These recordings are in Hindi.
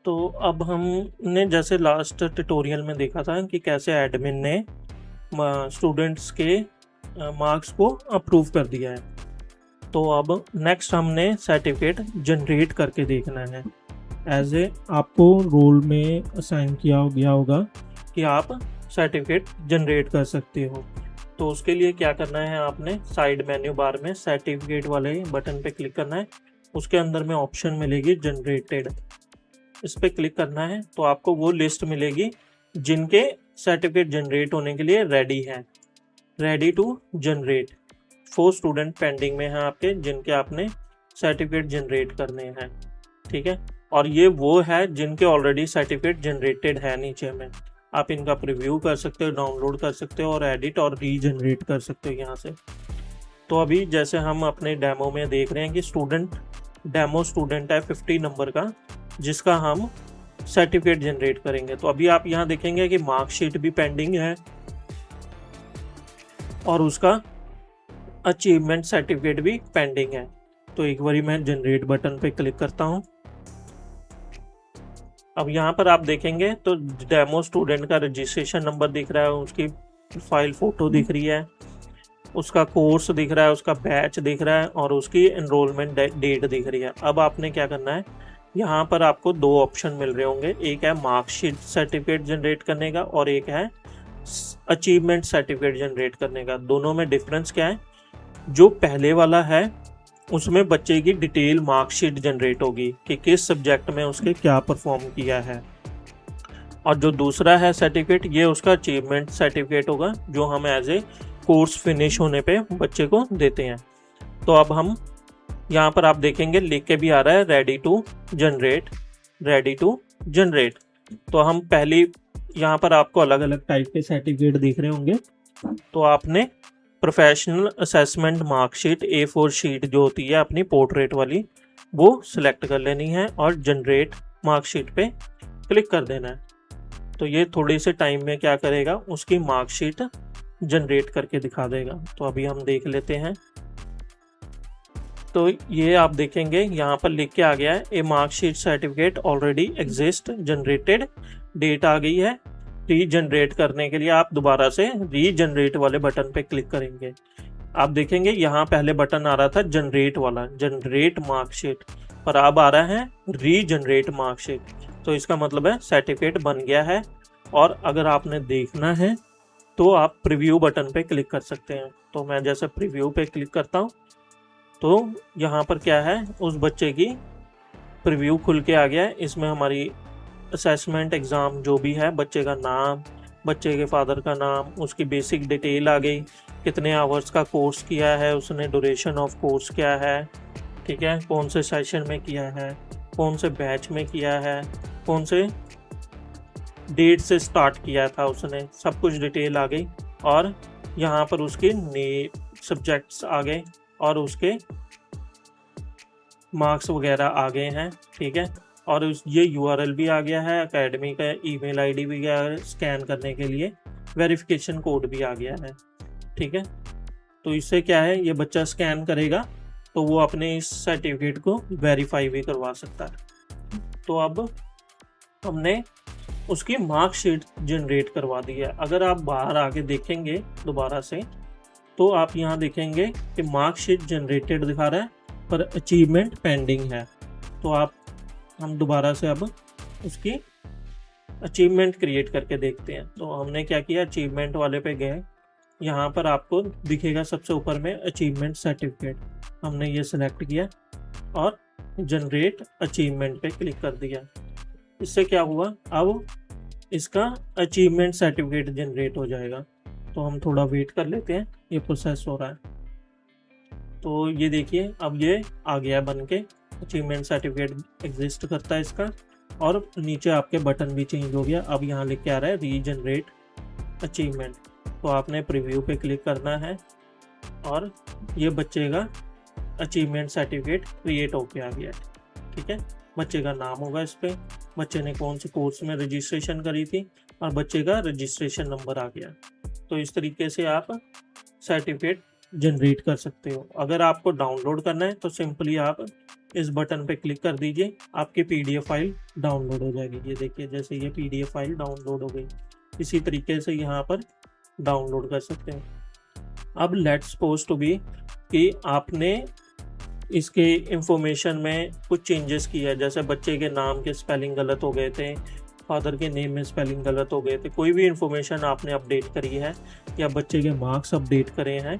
तो अब हमने जैसे लास्ट ट्यूटोरियल में देखा था कि कैसे एडमिन ने स्टूडेंट्स के मार्क्स को अप्रूव कर दिया है। तो अब नेक्स्ट हमने सर्टिफिकेट जनरेट करके देखना है। एज ए आपको रोल में असाइन किया गया होगा कि आप सर्टिफिकेट जनरेट कर सकते हो। तो उसके लिए क्या करना है, आपने साइड मेन्यू बार में सर्टिफिकेट वाले बटन पे क्लिक करना है। उसके अंदर में ऑप्शन मिलेगी जनरेटेड, इस पर क्लिक करना है। तो आपको वो लिस्ट मिलेगी जिनके सर्टिफिकेट जनरेट होने के लिए रेडी है, ready to generate. 4 student pending में हैं आपके, जिनके आपने सर्टिफिकेट जनरेट करने हैं। ठीक है, और ये वो है जिनके ऑलरेडी सर्टिफिकेट जनरेटेड है। नीचे में आप इनका प्रीव्यू कर सकते हो, डाउनलोड कर सकते हो और एडिट और रीजनरेट कर सकते हो यहाँ से। तो अभी जैसे हम अपने डेमो में देख रहे हैं कि डेमो स्टूडेंट है 50 नंबर का, जिसका हम सर्टिफिकेट जनरेट करेंगे। तो अभी आप यहाँ देखेंगे कि मार्कशीट भी पेंडिंग है और उसका अचीवमेंट सर्टिफिकेट भी पेंडिंग है। तो एक बारी मैं जनरेट बटन पे क्लिक करता हूँ। अब यहाँ पर आप देखेंगे तो डेमो स्टूडेंट का रजिस्ट्रेशन नंबर दिख रहा है, उसकी फाइल फोटो दिख रही है, उसका कोर्स दिख रहा है, उसका बैच दिख रहा है और उसकी एनरोलमेंट डेट दिख रही है। अब आपने क्या करना है, यहाँ पर आपको 2 ऑप्शन मिल रहे होंगे, एक है मार्कशीट सर्टिफिकेट जनरेट करने का और एक है अचीवमेंट सर्टिफिकेट जनरेट करने का। दोनों में डिफरेंस क्या है, जो पहले वाला है उसमें बच्चे की डिटेल मार्कशीट जनरेट होगी कि किस सब्जेक्ट में उसके क्या परफॉर्म किया है, और जो दूसरा है सर्टिफिकेट, ये उसका अचीवमेंट सर्टिफिकेट होगा जो हम एज ए कोर्स फिनिश होने पे बच्चे को देते हैं। तो अब हम यहाँ पर आप देखेंगे लिख के भी आ रहा है ready to generate, ready to generate. तो हम पहली यहाँ पर आपको अलग अलग टाइप के सर्टिफिकेट दिख रहे होंगे। तो आपने professional assessment marksheet A4 sheet जो होती है अपनी पोर्ट्रेट वाली, वो सिलेक्ट कर लेनी है और जनरेट मार्कशीट पे क्लिक कर देना है। तो ये थोड़ी से टाइम में क्या करेगा, उसकी मार्कशीट जनरेट करके दिखा देगा। तो अभी हम देख लेते हैं। तो ये आप देखेंगे यहाँ पर लिख के आ गया है a marksheet certificate already exist generated, date आ गई है। रीजनरेट करने के लिए आप दोबारा से रीजनरेट वाले बटन पे क्लिक करेंगे। आप देखेंगे यहाँ पहले बटन आ रहा था जनरेट वाला, जनरेट मार्कशीट, पर अब आ रहा है रीजनरेट मार्कशीट। तो इसका मतलब है सर्टिफिकेट बन गया है। और अगर आपने देखना है तो आप प्रीव्यू बटन पे क्लिक कर सकते हैं। तो मैं जैसे प्रीव्यू पे क्लिक करता हूँ तो यहाँ पर क्या है, उस बच्चे की प्रीव्यू खुल के आ गया है। इसमें हमारी असेसमेंट एग्ज़ाम जो भी है, बच्चे का नाम, बच्चे के फादर का नाम, उसकी बेसिक डिटेल आ गई, कितने आवर्स का कोर्स किया है उसने, ड्यूरेशन ऑफ कोर्स क्या है, ठीक है, कौन से सेशन में किया है, कौन से बैच में किया है, कौन से डेट से स्टार्ट किया था उसने, सब कुछ डिटेल आ गई। और यहाँ पर उसके सब्जेक्ट्स आ गए और उसके मार्क्स वगैरह आ गए हैं। ठीक है, और ये URL भी आ गया है, एकेडमी का ईमेल आईडी भी गया है, स्कैन करने के लिए वेरिफिकेशन कोड भी आ गया है। ठीक है, तो इससे क्या है, ये बच्चा स्कैन करेगा तो वो अपने इस सर्टिफिकेट को वेरीफाई भी करवा सकता है। तो अब हमने उसकी मार्कशीट जनरेट करवा दी है। अगर आप बाहर आके देखेंगे दोबारा से तो आप यहाँ देखेंगे कि मार्कशीट जनरेटेड दिखा रहा है पर अचीवमेंट पेंडिंग है। तो हम दोबारा से अब उसकी अचीवमेंट क्रिएट करके देखते हैं। तो हमने क्या किया, अचीवमेंट वाले पे गए, यहाँ पर आपको दिखेगा सबसे ऊपर में अचीवमेंट सर्टिफिकेट, हमने ये सिलेक्ट किया और जनरेट अचीवमेंट पे क्लिक कर दिया। इससे क्या हुआ, अब इसका अचीवमेंट सर्टिफिकेट जनरेट हो जाएगा। तो हम थोड़ा वेट कर लेते हैं, ये प्रोसेस हो रहा है। तो ये देखिए अब ये आ गया बन के, अचीवमेंट सर्टिफिकेट एग्जिस्ट करता है इसका, और नीचे आपके बटन भी चेंज हो गया। अब यहाँ लिख के आ रहा है रीजनरेट अचीवमेंट। तो आपने प्रीव्यू पे क्लिक करना है और ये बच्चे का अचीवमेंट सर्टिफिकेट क्रिएट होके आ गया है। ठीक है, बच्चे का नाम होगा इस पर, बच्चे ने कौन से कोर्स में रजिस्ट्रेशन करी थी और बच्चे का रजिस्ट्रेशन नंबर आ गया। तो इस तरीके से आप सर्टिफिकेट जनरेट कर सकते हो। अगर आपको डाउनलोड करना है तो सिंपली आप इस बटन पे क्लिक कर दीजिए, आपकी पीडीएफ फाइल डाउनलोड हो जाएगी। ये देखिए जैसे ये पीडीएफ फाइल डाउनलोड हो गई, इसी तरीके से यहाँ पर डाउनलोड कर सकते हैं। अब लेट्स सपोज टू बी कि आपने इसके इंफॉर्मेशन में कुछ चेंजेस किया है, जैसे बच्चे के नाम के स्पेलिंग गलत हो गए थे, फादर के नेम में स्पेलिंग गलत हो गए थे, कोई भी इंफॉर्मेशन आपने अपडेट करी है या बच्चे के मार्क्स अपडेट करे हैं,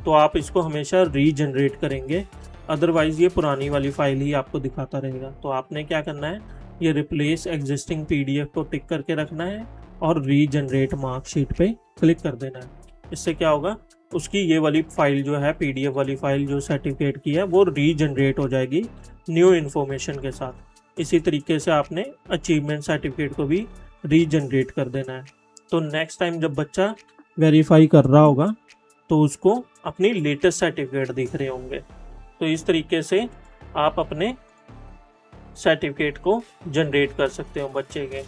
तो आप इसको हमेशा रीजनरेट करेंगे, अदरवाइज़ ये पुरानी वाली फाइल ही आपको दिखाता रहेगा। तो आपने क्या करना है, ये रिप्लेस एग्जिस्टिंग पीडीएफ को टिक करके रखना है और रीजनरेट मार्कशीट पे क्लिक कर देना है। इससे क्या होगा, उसकी ये वाली फाइल जो है, पीडीएफ वाली फाइल जो सर्टिफिकेट की है, वो रीजनरेट हो जाएगी न्यू इन्फॉर्मेशन के साथ। इसी तरीके से आपने अचीवमेंट सर्टिफिकेट को भी रीजनरेट कर देना है। तो नेक्स्ट टाइम जब बच्चा वेरीफाई कर रहा होगा तो उसको अपनी लेटेस्ट सर्टिफिकेट दिख रहे होंगे। तो इस तरीके से आप अपने सर्टिफिकेट को जनरेट कर सकते हो बच्चे के।